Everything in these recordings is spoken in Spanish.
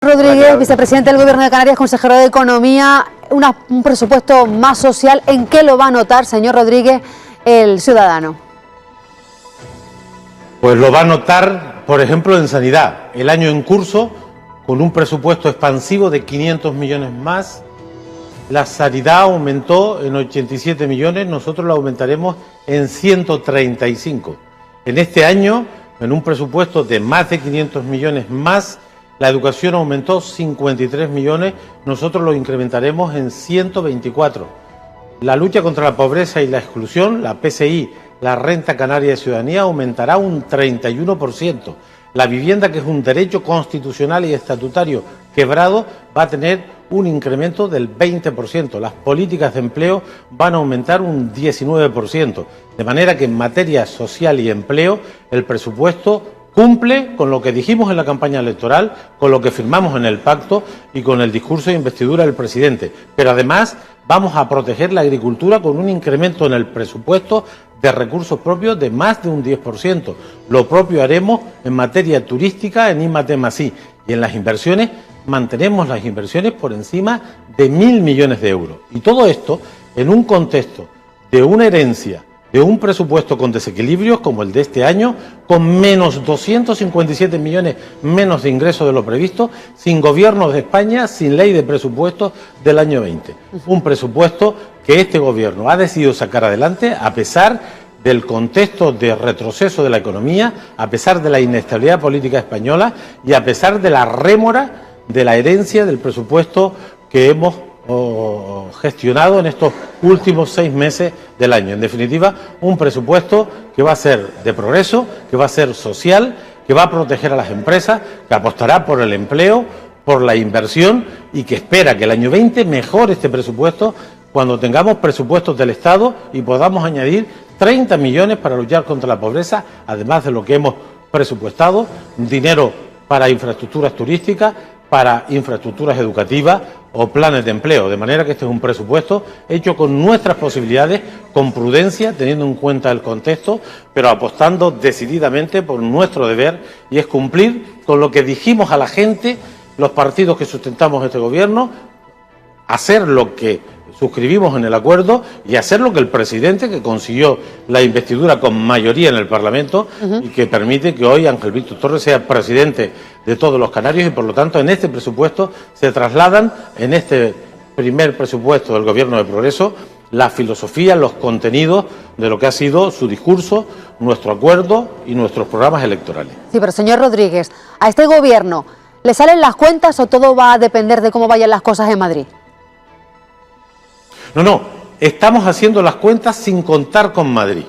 Rodríguez, vicepresidente del Gobierno de Canarias, consejero de Economía, un presupuesto más social. ¿En qué lo va a notar, señor Rodríguez, el ciudadano? Pues lo va a notar, por ejemplo, en sanidad. El año en curso, con un presupuesto expansivo de 500 millones más, la sanidad aumentó en 87 millones, nosotros la aumentaremos en 135. En este año, en un presupuesto de más de 500 millones más, la educación aumentó 53 millones, nosotros lo incrementaremos en 124. La lucha contra la pobreza y la exclusión, la PSI, la Renta Canaria de Ciudadanía, aumentará un 31%. La vivienda, que es un derecho constitucional y estatutario quebrado, va a tener un incremento del 20%. Las políticas de empleo van a aumentar un 19%. De manera que en materia social y empleo, el presupuesto cumple con lo que dijimos en la campaña electoral, con lo que firmamos en el pacto y con el discurso de investidura del presidente. Pero además vamos a proteger la agricultura con un incremento en el presupuesto de recursos propios de más de un 10%. Lo propio haremos en materia turística, en I+D+I, y en las inversiones mantenemos las inversiones por encima de 1.000 millones de euros. Y todo esto en un contexto de una herencia, de un presupuesto con desequilibrios como el de este año, con menos 257 millones menos de ingresos de lo previsto, sin gobierno de España, sin ley de presupuestos del año 20. Un presupuesto que este gobierno ha decidido sacar adelante a pesar del contexto de retroceso de la economía, a pesar de la inestabilidad política española y a pesar de la rémora de la herencia del presupuesto que hemos gestionado en estos últimos 6 meses del año. En definitiva, un presupuesto que va a ser de progreso, que va a ser social, que va a proteger a las empresas, que apostará por el empleo, por la inversión y que espera que el año 20 mejore este presupuesto cuando tengamos presupuestos del Estado y podamos añadir 30 millones para luchar contra la pobreza, además de lo que hemos presupuestado, dinero para infraestructuras turísticas, para infraestructuras educativas o planes de empleo. De manera que este es un presupuesto hecho con nuestras posibilidades, con prudencia, teniendo en cuenta el contexto, pero apostando decididamente por nuestro deber, y es cumplir con lo que dijimos a la gente, los partidos que sustentamos este gobierno, hacer lo que suscribimos en el acuerdo y hacer lo que el presidente, que consiguió la investidura con mayoría en el Parlamento y que permite que hoy Ángel Víctor Torres sea presidente de todos los canarios, y por lo tanto en este presupuesto se trasladan, en este primer presupuesto del Gobierno de Progreso, la filosofía, los contenidos de lo que ha sido su discurso, nuestro acuerdo y nuestros programas electorales. Sí, pero señor Rodríguez, ¿a este gobierno le salen las cuentas o todo va a depender de cómo vayan las cosas en Madrid? No, estamos haciendo las cuentas sin contar con Madrid.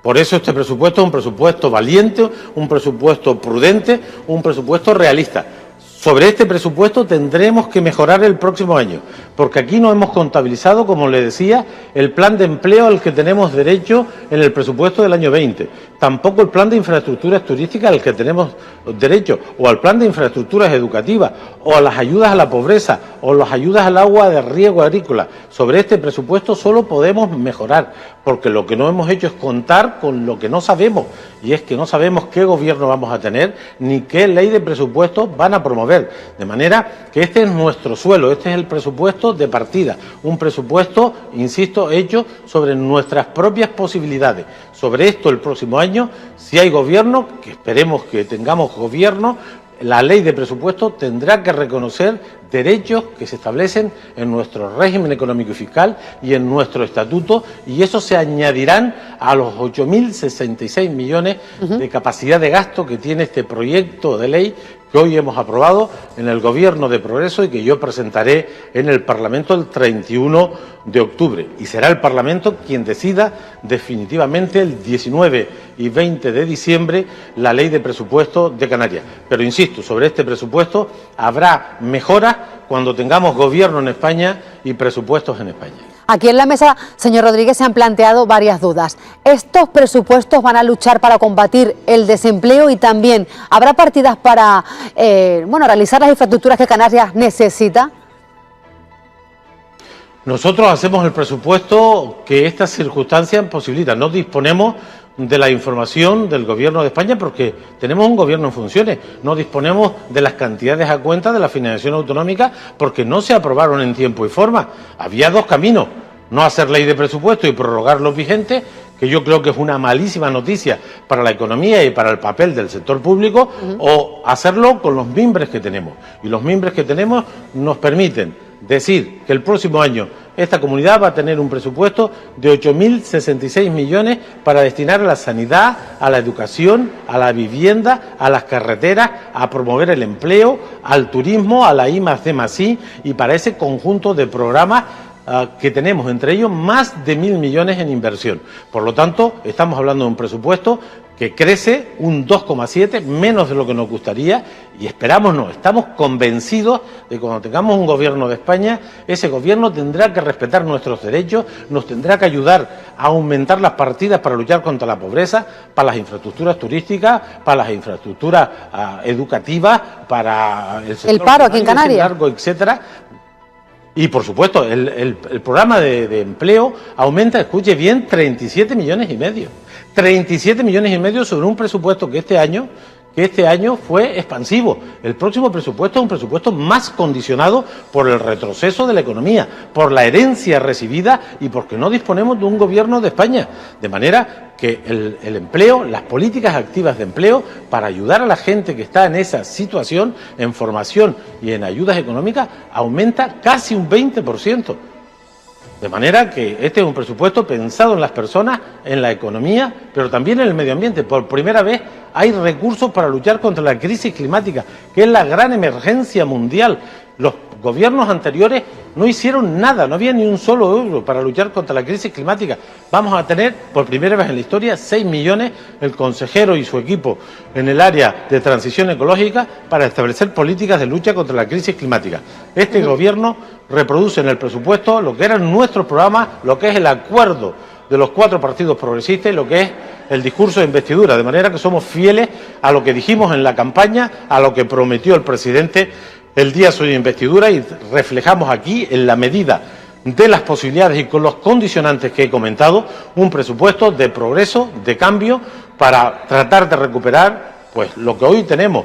Por eso este presupuesto es un presupuesto valiente, un presupuesto prudente, un presupuesto realista. Sobre este presupuesto tendremos que mejorar el próximo año, porque aquí no hemos contabilizado, como le decía, el plan de empleo al que tenemos derecho en el presupuesto del año 20, tampoco el plan de infraestructuras turísticas al que tenemos derecho, o al plan de infraestructuras educativas, o a las ayudas a la pobreza, o las ayudas al agua de riego agrícola. Sobre este presupuesto solo podemos mejorar, porque lo que no hemos hecho es contar con lo que no sabemos, y es que no sabemos qué gobierno vamos a tener, ni qué ley de presupuestos van a promover. De manera que este es nuestro suelo, este es el presupuesto de partida, un presupuesto, insisto, hecho sobre nuestras propias posibilidades. Sobre esto el próximo año, si hay gobierno, que esperemos que tengamos gobierno, la ley de presupuesto tendrá que reconocer derechos que se establecen en nuestro régimen económico y fiscal y en nuestro estatuto, y eso se añadirán a los 8.066 millones de capacidad de gasto que tiene este proyecto de ley que hoy hemos aprobado en el Gobierno de Progreso y que yo presentaré en el Parlamento el 31 de octubre. Y será el Parlamento quien decida definitivamente el 19 y 20 de diciembre la Ley de Presupuesto de Canarias. Pero insisto, sobre este presupuesto habrá mejoras cuando tengamos gobierno en España y presupuestos en España. Aquí en la mesa, señor Rodríguez, se han planteado varias dudas. ¿Estos presupuestos van a luchar para combatir el desempleo y también habrá partidas para realizar las infraestructuras que Canarias necesita? Nosotros hacemos el presupuesto que estas circunstancias posibilitan. No disponemos de la información del Gobierno de España, porque tenemos un Gobierno en funciones, no disponemos de las cantidades a cuenta de la financiación autonómica porque no se aprobaron en tiempo y forma. Había dos caminos: no hacer ley de presupuesto y prorrogar los vigentes, que yo creo que es una malísima noticia para la economía y para el papel del sector público, o hacerlo con los mimbres que tenemos. Y los mimbres que tenemos nos permiten decir que el próximo año esta comunidad va a tener un presupuesto de 8.066 millones para destinar a la sanidad, a la educación, a la vivienda, a las carreteras, a promover el empleo, al turismo, a la I+D+I y para ese conjunto de programas que tenemos, entre ellos más de 1.000 millones en inversión. Por lo tanto, estamos hablando de un presupuesto que crece un 2,7, menos de lo que nos gustaría, y estamos convencidos de que cuando tengamos un gobierno de España, ese gobierno tendrá que respetar nuestros derechos, nos tendrá que ayudar a aumentar las partidas para luchar contra la pobreza, para las infraestructuras turísticas, para las infraestructuras educativas, para el sector el paro aquí en Canarias, etcétera. Y, por supuesto, el programa de empleo aumenta, escuche bien, 37 millones y medio. 37 millones y medio sobre un presupuesto que este año fue expansivo. El próximo presupuesto es un presupuesto más condicionado por el retroceso de la economía, por la herencia recibida y porque no disponemos de un gobierno de España. De manera que el empleo, las políticas activas de empleo, para ayudar a la gente que está en esa situación, en formación y en ayudas económicas, aumenta casi un 20%. De manera que este es un presupuesto pensado en las personas, en la economía, pero también en el medio ambiente. Por primera vez hay recursos para luchar contra la crisis climática, que es la gran emergencia mundial. Los gobiernos anteriores no hicieron nada, no había ni un solo euro para luchar contra la crisis climática. Vamos a tener, por primera vez en la historia, 6 millones, el consejero y su equipo en el área de transición ecológica, para establecer políticas de lucha contra la crisis climática. Este gobierno reproduce en el presupuesto lo que eran nuestros programas, lo que es el acuerdo de los 4 partidos progresistas y lo que es el discurso de investidura, de manera que somos fieles a lo que dijimos en la campaña, a lo que prometió el presidente el día de su investidura, y reflejamos aquí, en la medida de las posibilidades y con los condicionantes que he comentado, un presupuesto de progreso, de cambio, para tratar de recuperar pues lo que hoy tenemos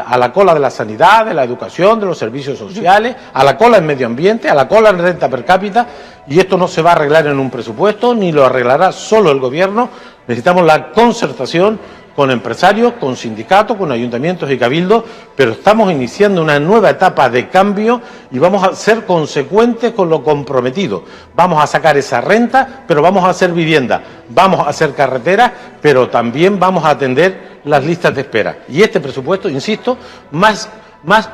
a la cola de la sanidad, de la educación, de los servicios sociales, a la cola en medio ambiente, a la cola en renta per cápita, y esto no se va a arreglar en un presupuesto, ni lo arreglará solo el gobierno. Necesitamos la concertación con empresarios, con sindicatos, con ayuntamientos y cabildos, pero estamos iniciando una nueva etapa de cambio y vamos a ser consecuentes con lo comprometido. Vamos a sacar esa renta, pero vamos a hacer vivienda, vamos a hacer carreteras, pero también vamos a atender las listas de espera. Y este presupuesto, insisto, más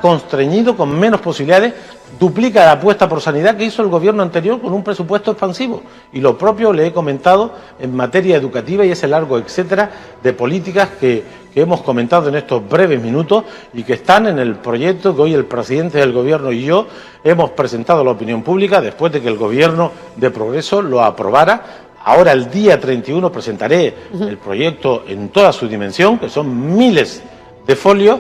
constreñido, con menos posibilidades, duplica la apuesta por sanidad que hizo el gobierno anterior con un presupuesto expansivo. Y lo propio le he comentado en materia educativa y ese largo etcétera de políticas que hemos comentado en estos breves minutos y que están en el proyecto que hoy el presidente del gobierno y yo hemos presentado a la opinión pública después de que el gobierno de Progreso lo aprobara. Ahora, el día 31, presentaré el proyecto en toda su dimensión, que son miles de folios,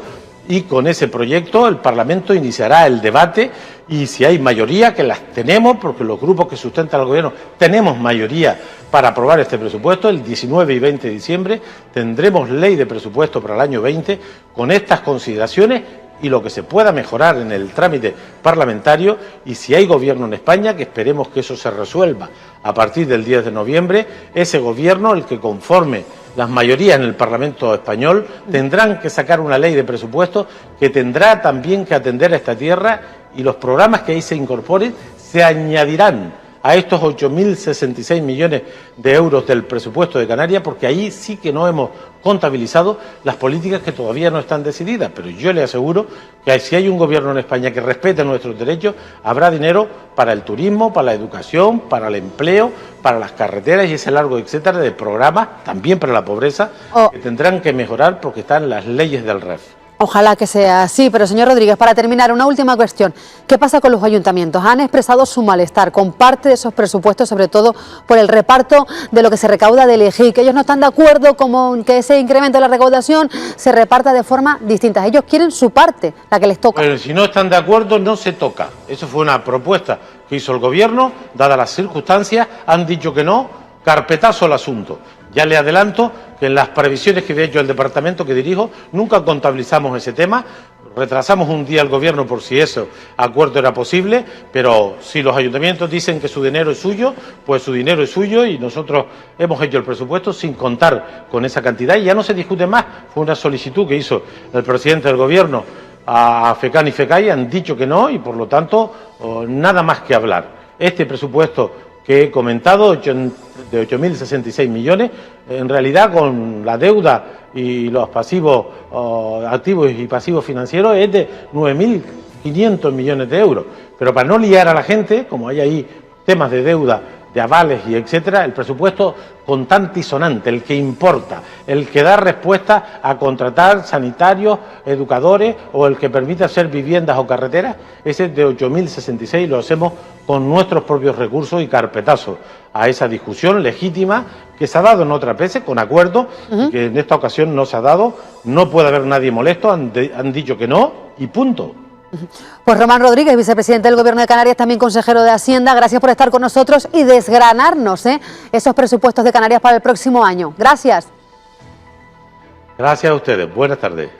y con ese proyecto el Parlamento iniciará el debate, y si hay mayoría, que las tenemos, porque los grupos que sustentan al gobierno tenemos mayoría para aprobar este presupuesto, el 19 y 20 de diciembre tendremos ley de presupuesto para el año 20 con estas consideraciones y lo que se pueda mejorar en el trámite parlamentario, y si hay gobierno en España, que esperemos que eso se resuelva a partir del 10 de noviembre, ese gobierno, el que conforme las mayorías en el Parlamento español, tendrán que sacar una ley de presupuesto que tendrá también que atender a esta tierra, y los programas que ahí se incorporen se añadirán a estos 8.066 millones de euros del presupuesto de Canarias, porque ahí sí que no hemos contabilizado las políticas que todavía no están decididas. Pero yo le aseguro que si hay un gobierno en España que respete nuestros derechos, habrá dinero para el turismo, para la educación, para el empleo, para las carreteras y ese largo etcétera de programas, también para la pobreza, que tendrán que mejorar porque están las leyes del REF. Ojalá que sea así, pero señor Rodríguez, para terminar, una última cuestión. ¿Qué pasa con los ayuntamientos? Han expresado su malestar con parte de esos presupuestos, sobre todo por el reparto de lo que se recauda del EGI, que ellos no están de acuerdo con que ese incremento de la recaudación se reparta de forma distinta. Ellos quieren su parte, la que les toca. Pero si no están de acuerdo, no se toca. Eso fue una propuesta que hizo el gobierno, dadas las circunstancias, han dicho que no, carpetazo al asunto. Ya le adelanto que en las previsiones que había hecho el departamento que dirijo, nunca contabilizamos ese tema. Retrasamos un día el gobierno por si ese acuerdo era posible, pero si los ayuntamientos dicen que su dinero es suyo, pues su dinero es suyo y nosotros hemos hecho el presupuesto sin contar con esa cantidad y ya no se discute más. Fue una solicitud que hizo el presidente del gobierno a FECAN y FECAI, han dicho que no y por lo tanto nada más que hablar. Este presupuesto que he comentado, de 8.066 millones, en realidad con la deuda y los pasivos activos y pasivos financieros es de 9.500 millones de euros. Pero para no liar a la gente, como hay ahí temas de deuda, de avales y etcétera, el presupuesto contante y sonante, el que importa, el que da respuesta a contratar sanitarios, educadores o el que permite hacer viviendas o carreteras, ese es de 8.066, lo hacemos con nuestros propios recursos y carpetazo a esa discusión legítima que se ha dado en otras veces con acuerdo y que en esta ocasión no se ha dado, no puede haber nadie molesto, han dicho que no y punto. Pues Román Rodríguez, vicepresidente del Gobierno de Canarias, también consejero de Hacienda, gracias por estar con nosotros y desgranarnos esos presupuestos de Canarias para el próximo año. Gracias. Gracias a ustedes. Buenas tardes.